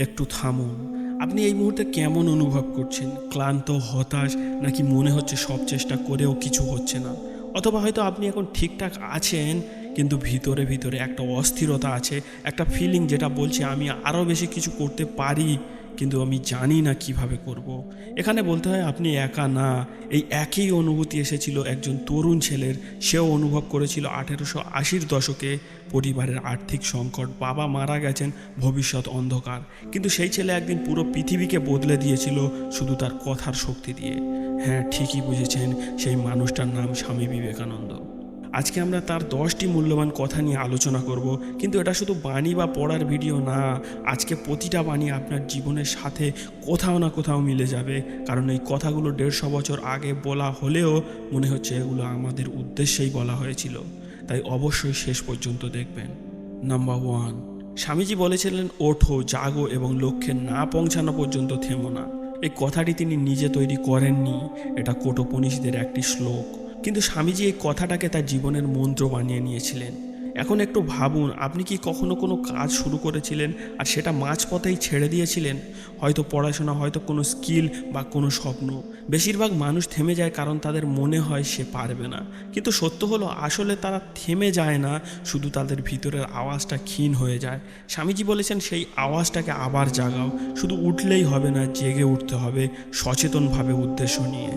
একটু থামুন। আপনি এই মুহূর্তে কেমন অনুভব করছেন? ক্লান্ত, হতাশ, নাকি মনে হচ্ছে সব চেষ্টা করেও কিছু হচ্ছে না? অথবা হয়তো আপনি এখন ঠিকঠাক আছেন, কিন্তু ভিতরে ভিতরে একটা অস্থিরতা আছে, একটা ফিলিং যেটা বলছে আমি আরও বেশি কিছু করতে পারি, কিন্তু আমি জানি না কিভাবে করব। এখানে বলতে হয় আপনি একা না। এই একই অনুভূতি এসেছিল একজন তরুণ ছেলের। সেও অনুভব করেছিল 1880-র দশকে পরিবারের আর্থিক সংকট, বাবা মারা গেছেন, ভবিষ্যৎ অন্ধকার, কিন্তু সেই ছেলে একদিন পুরো পৃথিবীকে বদলে দিয়েছিল শুধু তার কথার শক্তি দিয়ে। হ্যাঁ, ঠিকই বুঝেছেন, সেই মানুষটার নাম স্বামী বিবেকানন্দ। আজকে আমরা তার 10টি মূল্যবান কথা নিয়ে আলোচনা করব, কিন্তু এটা শুধু বাণী বা পড়ার ভিডিও না। আজকে প্রতিটা বাণী আপনার জীবনের সাথে কোথাও না কোথাও মিলে যাবে, কারণ এই কথাগুলো 150 বছর আগে বলা হলেও মনে হচ্ছে এগুলো আমাদের উদ্দেশ্যেই বলা হয়েছিল। তাই অবশ্যই শেষ পর্যন্ত দেখবেন। নাম্বার 1, স্বামীজি বলেছিলেন, ওঠো, জাগো এবং লক্ষ্যে না পৌঁছানো পর্যন্ত থেমো না। এই কথাটি তিনি নিজে তৈরি করেননি, এটা কঠোপনিষদের একটি শ্লোক, কিন্তু স্বামীজি এই কথাটাকে তার জীবনের মন্ত্র বানিয়ে নিয়েছিলেন। এখন একটু ভাবুন, আপনি কি কখনো কোনো কাজ শুরু করেছিলেন আর সেটা মাঝপথেই ছেড়ে দিয়েছিলেন? হয়তো পড়াশোনা, হয়তো কোনো স্কিল বা কোনো স্বপ্ন। বেশিরভাগ মানুষ থেমে যায় কারণ তাদের মনে হয় সে পারবে না, কিন্তু সত্য হলো আসলে তারা থেমে যায় না, শুধু তাদের ভিতরের আওয়াজটা ক্ষীণ হয়ে যায়। স্বামীজি বলেছেন, সেই আওয়াজটাকে আবার জাগাও। শুধু উঠলেই হবে না, জেগে উঠতে হবে, সচেতনভাবে, উদ্দেশ্য নিয়ে।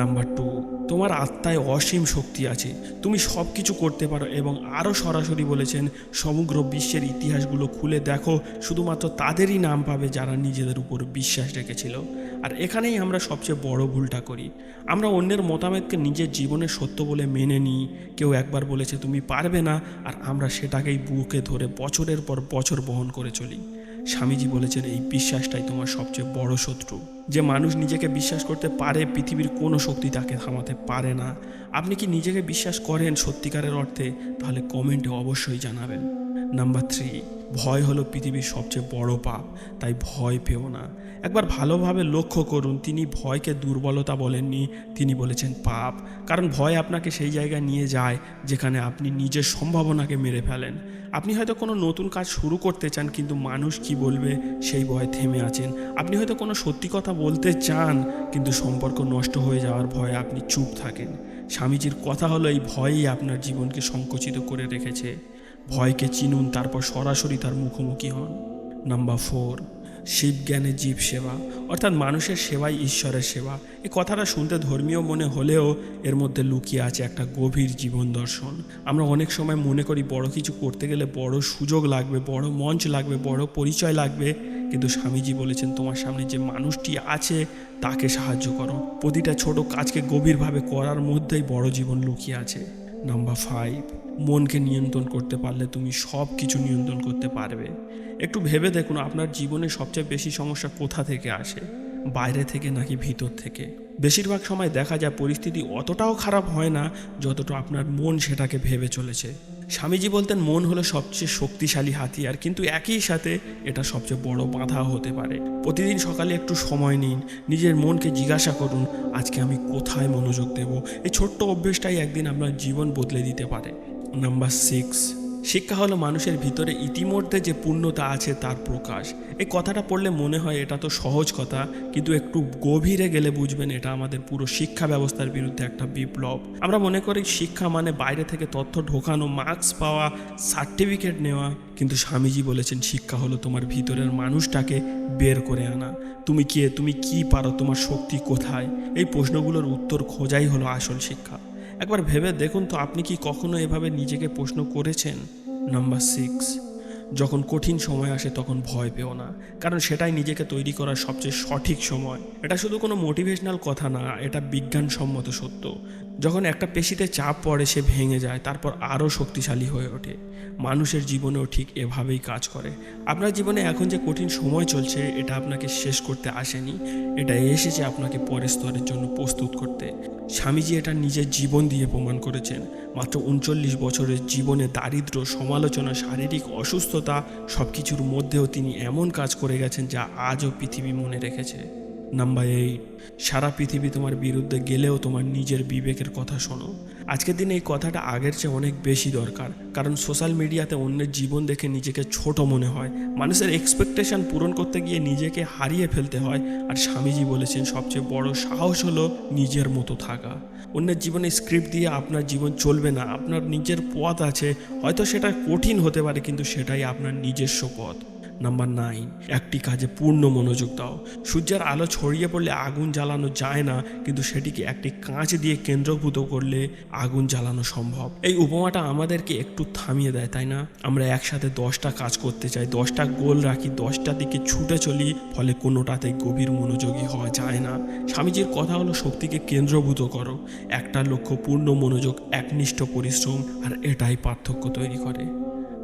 নাম্বার 2, তোমার আত্মায় অসীম শক্তি আছে, তুমি সব কিছু করতে পারো। এবং আরও সরাসরি বলেছেন, সমগ্র বিশ্বের ইতিহাসগুলো খুলে দেখো, শুধুমাত্র তাদেরই নাম পাবে যারা নিজেদের উপর বিশ্বাস রেখেছিল। আর এখানেই আমরা সবচেয়ে বড় ভুলটা করি। আমরা অন্যের মতামতকে নিজের জীবনের সত্য বলে মেনে নিই। কেউ একবার বলেছে তুমি পারবে না, আর আমরা সেটাকেই বুকে ধরে বছরের পর বছর বহন করে চলি। স্বামীজি বলেছেন, এই বিশ্বাসটাই তোমার সবচেয়ে বড় শত্রু। যে মানুষ নিজেকে বিশ্বাস করতে পারে, পৃথিবীর কোনো শক্তি তাকে থামাতে পারে না। আপনি কি নিজেকে বিশ্বাস করেন সত্যিকারের অর্থে? তাহলে কমেন্টে অবশ্যই জানাবেন। নাম্বার 3, ভয় হলো পৃথিবীর সবচেয়ে বড় পাপ, তাই ভয় পেও না। একবার ভালোভাবে লক্ষ্য করুন, তিনি ভয়কে দুর্বলতা বলেননি, তিনি বলেছেন পাপ। কারণ ভয় আপনাকে সেই জায়গায় নিয়ে যায় যেখানে আপনি নিজের সম্ভাবনাকে মেরে ফেলেন। আপনি হয়তো কোনো নতুন কাজ শুরু করতে চান, কিন্তু মানুষ কি বলবে সেই ভয়ে থেমে আছেন। আপনি হয়তো কোনো সত্যি কথা বলতে চান, কিন্তু সম্পর্ক নষ্ট হয়ে যাওয়ার ভয়ে আপনি চুপ থাকেন। স্বামীজির কথা হলো, এই ভয়ই আপনার জীবনকে সংকুচিত করে রেখেছে। ভয়কে চিনুন, তারপর সরাসরি তার মুখোমুখি হন। নাম্বার 4, শিবজ্ঞানে জীব সেবা, অর্থাৎ মানুষের সেবাই ঈশ্বরের সেবা। এই কথাটা শুনতে ধর্মীয় মনে হলেও এর মধ্যে লুকিয়ে আছে একটা গভীর জীবন দর্শন। আমরা অনেক সময় মনে করি বড় কিছু করতে গেলে বড় সুযোগ লাগবে, বড় মঞ্চ লাগবে, বড় পরিচয় লাগবে, কিন্তু স্বামীজি বলেছেন, তোমার সামনে যে মানুষটি আছে তাকে সাহায্য করো। প্রতিটা ছোট কাজকে গভীরভাবে করার মধ্যেই বড় জীবন লুকিয়ে আছে। নাম্বার 5, মনকে নিয়ন্ত্রণ করতে পারলে তুমি সব কিছু নিয়ন্ত্রণ করতে পারবে। একটু ভেবে দেখুন, আপনার জীবনে সবচেয়ে বেশি সমস্যা কোথা থেকে আসে? বাইরে থেকে নাকি ভিতর থেকে? বেশিরভাগ সময় দেখা যায় পরিস্থিতি অতটাও খারাপ হয় না যতটা আপনার মন সেটাকে ভেবে চলেছে। স্বামীজি বলতেন, মন হলো সবচেয়ে শক্তিশালী হাতিয়ার, কিন্তু একই সাথে এটা সবচেয়ে বড় বাধা হতে পারে। প্রতিদিন সকালে একটু সময় নিন, নিজের মনকে জিজ্ঞাসা করুন, আজকে আমি কোথায় মনোযোগ দেব? এই ছোট্ট অভ্যেসটাই একদিন আপনার জীবন বদলে দিতে পারে। নাম্বার 6, শিক্ষা হলো মানুষের ভিতরে ইতিমধ্যে যে পূর্ণতা আছে তার প্রকাশ। এই কথাটা পড়লে মনে হয় এটা তো সহজ কথা, কিন্তু একটু গভীরে গেলে বুঝবেন এটা আমাদের পুরো শিক্ষা ব্যবস্থার বিরুদ্ধে একটা বিপ্লব। আমরা মনে করি শিক্ষা মানে বাইরে থেকে তথ্য ঢোকানো, মার্কস পাওয়া, সার্টিফিকেট নেওয়া, কিন্তু স্বামীজি বলেছেন শিক্ষা হলো তোমার ভিতরের মানুষটাকে বের করে আনা। তুমি কে, তুমি কি পারো, তোমার শক্তি কোথায়? এই প্রশ্নগুলোর উত্তর খোঁজাই হলো আসল শিক্ষা। একবার ভেবে দেখুন তো, আপনি কি কখনো এভাবে নিজেকে প্রশ্ন করেছেন? নাম্বার 6, যখন কঠিন সময় আসে তখন ভয় পেও না, কারণ সেটাই নিজেকে তৈরি করার সবচেয়ে সঠিক সময়। এটা শুধু কোনো মোটিভেশনাল কথা না, এটা বিজ্ঞানসম্মত সত্য। যখন একটা পেশিতে চাপ পড়ে সে ভেঙে যায়, তারপর আরও শক্তিশালী হয়ে ওঠে। মানুষের জীবনেও ঠিক এভাবেই কাজ করে। আপনার জীবনে এখন যে কঠিন সময় চলছে এটা আপনাকে শেষ করতে আসেনি, এটা এসেছে আপনাকে পরের স্তরের জন্য প্রস্তুত করতে। স্বামীজি এটা নিজের জীবন দিয়ে প্রমাণ করেছেন। মাত্র 39 বছরের জীবনে দারিদ্র্য, সমালোচনা, শারীরিক অসুস্থতা, সব কিছুর মধ্যেও তিনি এমন কাজ করে গেছেন যা আজও পৃথিবী মনে রেখেছে। নাম্বার 8, সারা পৃথিবী তোমার বিরুদ্ধে গেলেও তোমার নিজের বিবেকের কথা শোনো। আজকের দিনে এই কথাটা আগের চেয়ে অনেক বেশি দরকার, কারণ সোশ্যাল মিডিয়াতে অন্যের জীবন দেখে নিজেকে ছোট মনে হয়, মানুষের এক্সপেকটেশন পূরণ করতে গিয়ে নিজেকে হারিয়ে ফেলতে হয়। আর স্বামীজি বলেছেন সবচেয়ে বড় সাহস হলো নিজের মতো থাকা। অন্যের জীবনে স্ক্রিপ্ট দিয়ে আপনার জীবন চলবে না, আপনার নিজের পথ আছে, হয়তো সেটা কঠিন হতে পারে কিন্তু সেটাই আপনার নিজস্ব পথ। নাম্বার 9, একটি কাজে পূর্ণ মনোযোগ দাও। সূর্যের আলো ছড়িয়ে পড়লে আগুন জ্বালানো যায় না, কিন্তু সেটিকে একটি কাঁচ দিয়ে কেন্দ্রভূত করলে আগুন জ্বালানো সম্ভব। এই উপমাটা আমাদেরকে একটু থামিয়ে দেয়, তাই না? আমরা একসাথে 10টা কাজ করতে চাই, 10টা গোল রাখি, 10টা দিকে ছুটে চলি, ফলে কোনোটাতেই গভীর মনোযোগী হওয়া যায় না। স্বামীজির কথা হলো শক্তিকে কেন্দ্রভূত করো, একটা লক্ষ্য, পূর্ণ মনোযোগ, একনিষ্ঠ পরিশ্রম, আর এটাই পার্থক্য তৈরি করে।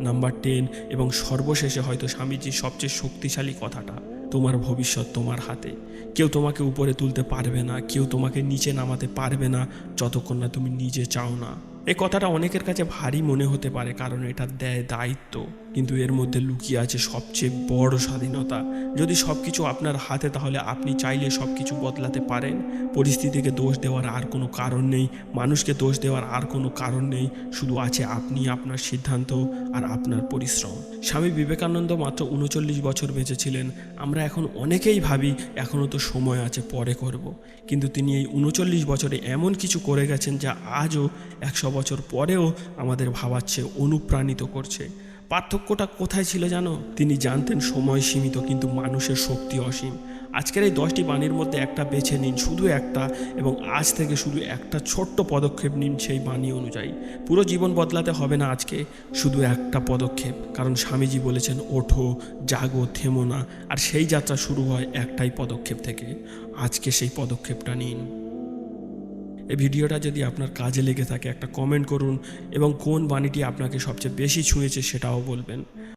নাম্বার 10 এবং সর্বশেষে হয়তো স্বামীজির সবচেয়ে শক্তিশালী কথাটা, তোমার ভবিষ্যৎ তোমার হাতে। কেউ তোমাকে উপরে তুলতে পারবে না, কেউ তোমাকে নিচে নামাতে পারবে না, যতক্ষণ না তুমি নিজে চাও না। এই কথাটা অনেকের কাছে ভারী মনে হতে পারে, কারণ এটা দেয় দায়িত্ব, কিন্তু এর মধ্যে লুকিয়ে আছে সবচেয়ে বড় স্বাধীনতা। যদি সব কিছু আপনার হাতে, তাহলে আপনি চাইলে সব কিছু বদলাতে পারেন। পরিস্থিতিকে দোষ দেওয়ার আর কোনো কারণ নেই, মানুষকে দোষ দেওয়ার আর কোনো কারণ নেই, শুধু আছে আপনি, আপনার সিদ্ধান্ত আর আপনার পরিশ্রম। স্বামী বিবেকানন্দ মাত্র 39 বছর বেঁচে ছিলেন। আমরা এখন অনেকেই ভাবি এখনও তো সময় আছে, পরে করব, কিন্তু তিনি এই 39 বছরে এমন কিছু করে গেছেন যা আজও 100 বছর পরেও আমাদের ভাবাচ্ছে, অনুপ্রাণিত করছে। পার্থক্যটা কোথায় ছিল জানো? তিনি জানতেন সময় সীমিত, কিন্তু মানুষের শক্তি অসীম। আজকের এই 10টি বাণীর মধ্যে একটা বেছে নিন, শুধু একটা, এবং আজ থেকে শুধু একটা ছোট্ট পদক্ষেপ নিন সেই বাণী অনুযায়ী। পুরো জীবন বদলাতে হবে না আজকে, শুধু একটা পদক্ষেপ, কারণ স্বামীজি বলেছেন ওঠো, জাগো, থেমো না। আর সেই যাত্রা শুরু হয় একটাই পদক্ষেপ থেকে। আজকে সেই পদক্ষেপটা নিন। এই ভিডিওটা যদি আপনার কাজে লেগে থাকে একটা কমেন্ট করুন, এবং কোন বাণীটি আপনাকে সবচেয়ে বেশি ছুঁয়েছে সেটাও বলবেন।